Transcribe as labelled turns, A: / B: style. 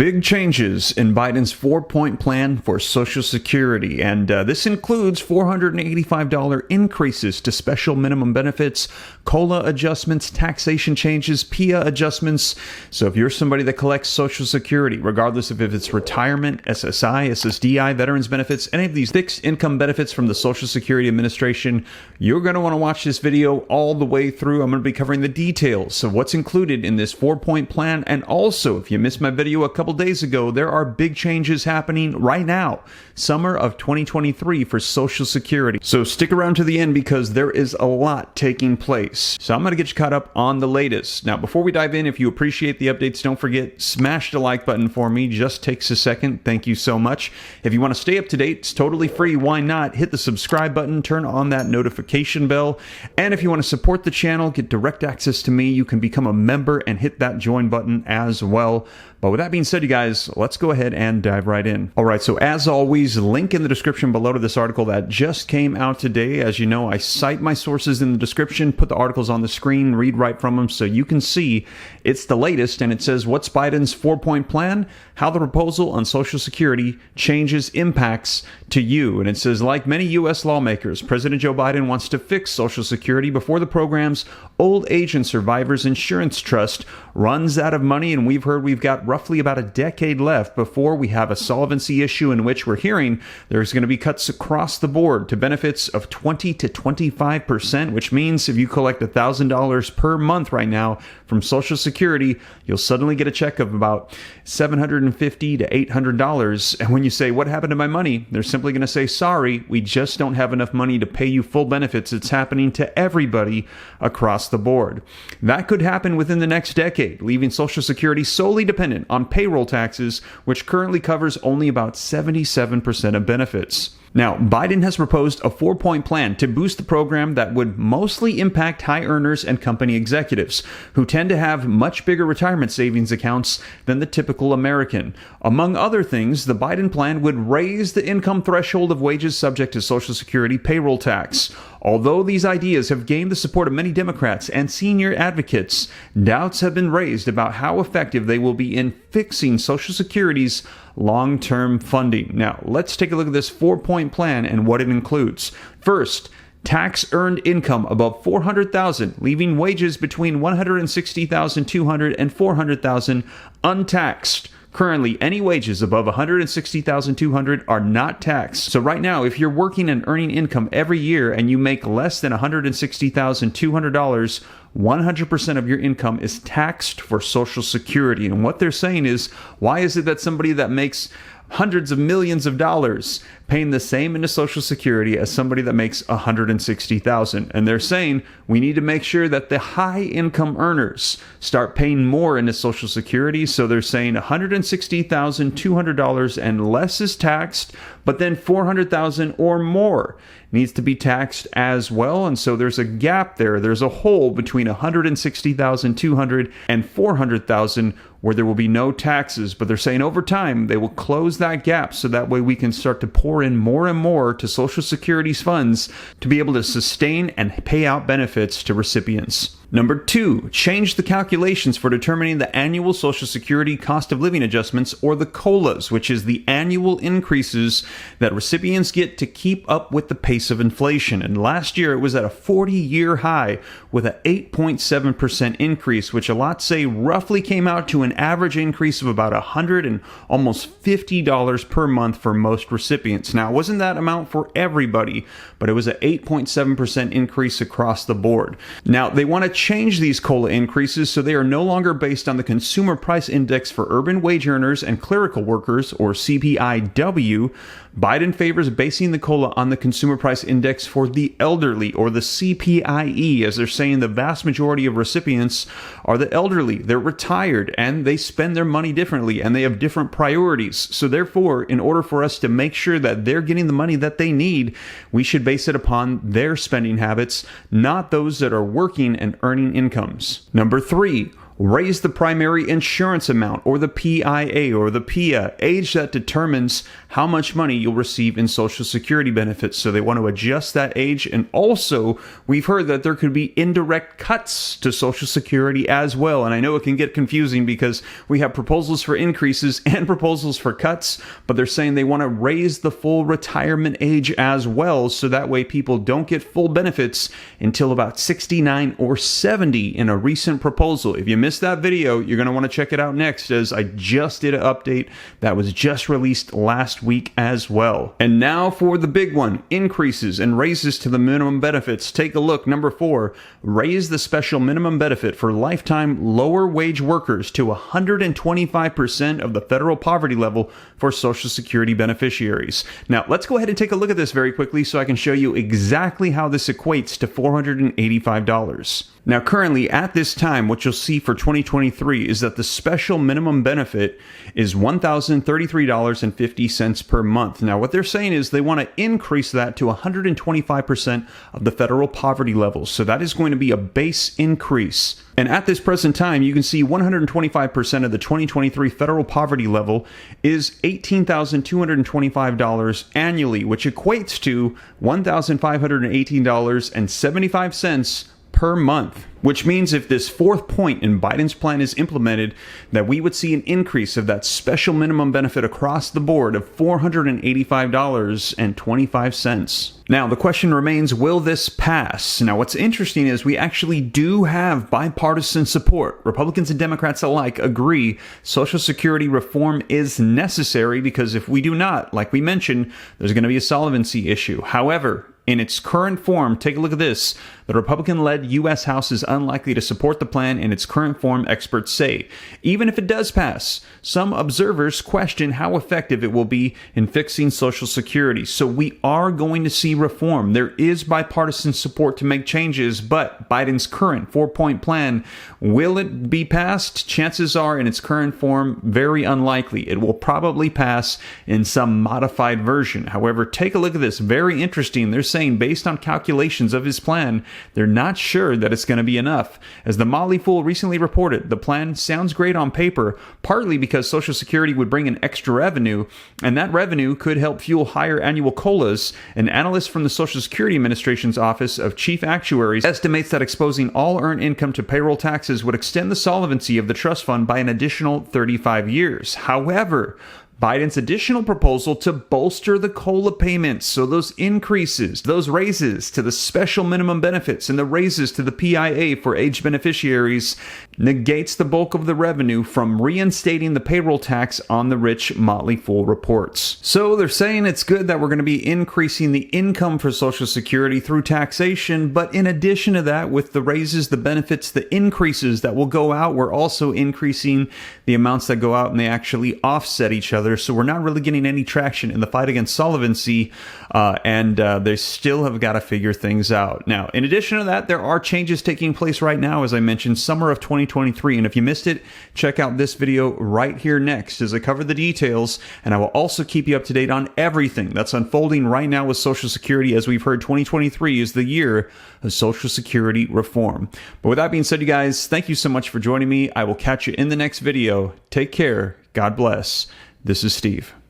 A: Big changes in Biden's 4-point plan for Social Security, and this includes $485 increases to special minimum benefits, COLA adjustments, taxation changes, PIA adjustments. So if you're somebody that collects Social Security, regardless of if it's retirement, SSI, SSDI, veterans benefits, any of these fixed income benefits from the Social Security Administration, you're going to want to watch this video all the way through. I'm going to be covering the details of what's included in this 4-point plan, and also, if you missed my video a couple days ago, there are big changes happening right now, summer of 2023 for Social Security. So stick around to the end because there is a lot taking place. So I'm going to get you caught up on the latest. Now, before we dive in, if you appreciate the updates, don't forget, smash the like button for me. Just takes a second. Thank you so much. If you want to stay up to date, it's totally free. Why not? Hit the subscribe button, turn on that notification bell. And if you want to support the channel, get direct access to me, you can become a member and hit that join button as well. But with that being said, you guys, let's go ahead and dive right in. All right, so as always, link in the description below to this article that just came out today. As you know, I cite my sources in the description, put the articles on the screen, read right from them so you can see it's the latest. And it says, what's Biden's 4-point plan? How the proposal on Social Security changes impacts to you. And it says, like many U.S. lawmakers, President Joe Biden wants to fix Social Security before the program's Old Age and Survivors Insurance Trust runs out of money. And we've got roughly about a decade left before we have a solvency issue in which we're hearing there's going to be cuts across the board to benefits of 20 to 25%, which means if you collect $1,000 per month right now from Social Security, you'll suddenly get a check of about $750 to $800. And when you say, what happened to my money? They're simply going to say, sorry, we just don't have enough money to pay you full benefits. It's happening to everybody across the board. That could happen within the next decade, leaving Social Security solely dependent on payroll taxes, which currently covers only about 77% of benefits. Now, Biden has proposed a 4-point plan to boost the program that would mostly impact high earners and company executives, who tend to have much bigger retirement savings accounts than the typical American. Among other things, the Biden plan would raise the income threshold of wages subject to Social Security payroll tax. Although these ideas have gained the support of many Democrats and senior advocates, doubts have been raised about how effective they will be in fixing Social Security's long-term funding. Now, let's take a look at this 4-point plan and what it includes. First, tax earned income above $400,000, leaving wages between $160,200 and $400,000 untaxed. Currently, any wages above $160,200 are not taxed. So right now, if you're working and earning income every year and you make less than $160,200, 100% of your income is taxed for Social Security. And what they're saying is, why is it that somebody that makes hundreds of millions of dollars paying the same into Social Security as somebody that makes $160,000? And they're saying we need to make sure that the high income earners start paying more into Social Security. So they're saying $160,200 and less is taxed, but then $400,000 or more needs to be taxed as well. And so there's a gap there. There's a hole between $160,200 and $400,000 where there will be no taxes. But they're saying over time they will close that gap so that way we can start to pour in more and more to Social Security's funds to be able to sustain and pay out benefits to recipients. Number 2, change the calculations for determining the annual Social Security cost of living adjustments, or the COLAs, which is the annual increases that recipients get to keep up with the pace of inflation. And last year it was at a 40-year high with an 8.7% increase, which a lot say roughly came out to an average increase of about $100 and almost $50 per month for most recipients. Now, it wasn't that amount for everybody, but it was an 8.7% increase across the board. Now, they want to change these COLA increases so they are no longer based on the Consumer Price Index for urban wage earners and clerical workers, or CPIW. Biden favors basing the COLA on the Consumer Price Index for the elderly, or the CPIE, as they're saying the vast majority of recipients are the elderly. They're retired and they spend their money differently and they have different priorities. So therefore, in order for us to make sure that they're getting the money that they need, we should base it upon their spending habits, not those that are working and earning incomes. Number 3, raise the primary insurance amount, or the PIA or the PIA, age that determines how much money you'll receive in Social Security benefits. So they want to adjust that age. And also, we've heard that there could be indirect cuts to Social Security as well. And I know it can get confusing because we have proposals for increases and proposals for cuts, but they're saying they want to raise the full retirement age as well. So that way people don't get full benefits until about 69 or 70 in a recent proposal. If you missed that video, you're going to want to check it out next, as I just did an update that was just released last week as well. And now for the big one, increases and raises to the minimum benefits. Take a look. Number 4, raise the special minimum benefit for lifetime lower wage workers to 125% of the federal poverty level for Social Security beneficiaries. Now, let's go ahead and take a look at this very quickly so I can show you exactly how this equates to $485. Now, currently at this time, what you'll see for 2023 is that the special minimum benefit is $1,033.50 per month. Now, what they're saying is they want to increase that to 125% of the federal poverty level. So that is going to be a base increase. And at this present time, you can see 125% of the 2023 federal poverty level is $18,225 annually, which equates to $1,518.75 per month, which means if this fourth point in Biden's plan is implemented, that we would see an increase of that special minimum benefit across the board of $485.25. Now, the question remains, will this pass? Now, what's interesting is we actually do have bipartisan support. Republicans and Democrats alike agree Social Security reform is necessary, because if we do not, like we mentioned, there's going to be a solvency issue. However, in its current form, take a look at this. The Republican-led U.S. House is unlikely to support the plan in its current form, experts say. Even if it does pass, some observers question how effective it will be in fixing Social Security. So we are going to see reform. There is bipartisan support to make changes, but Biden's current 4-point plan, will it be passed? Chances are, in its current form, very unlikely. It will probably pass in some modified version. However, take a look at this. Very interesting. They're saying, based on calculations of his plan, they're not sure that it's going to be enough. As the Motley Fool recently reported, the plan sounds great on paper, partly because Social Security would bring in extra revenue, and that revenue could help fuel higher annual COLAs. An analyst from the Social Security Administration's Office of Chief Actuaries estimates that exposing all earned income to payroll taxes would extend the solvency of the trust fund by an additional 35 years. However, Biden's additional proposal to bolster the COLA payments, so those increases, those raises to the special minimum benefits and the raises to the PIA for age beneficiaries, negates the bulk of the revenue from reinstating the payroll tax on the rich, Motley Fool reports. So they're saying it's good that we're going to be increasing the income for Social Security through taxation, but in addition to that, with the raises, the benefits, the increases that will go out, we're also increasing the amounts that go out, and they actually offset each other. So we're not really getting any traction in the fight against solvency, and they still have got to figure things out. Now, in addition to that, there are changes taking place right now, as I mentioned, summer of 2023. And if you missed it, check out this video right here next as I cover the details, and I will also keep you up to date on everything that's unfolding right now with Social Security. As we've heard, 2023 is the year of Social Security reform. But with that being said, you guys, thank you so much for joining me. I will catch you in the next video. Take care. God bless. This is Steve.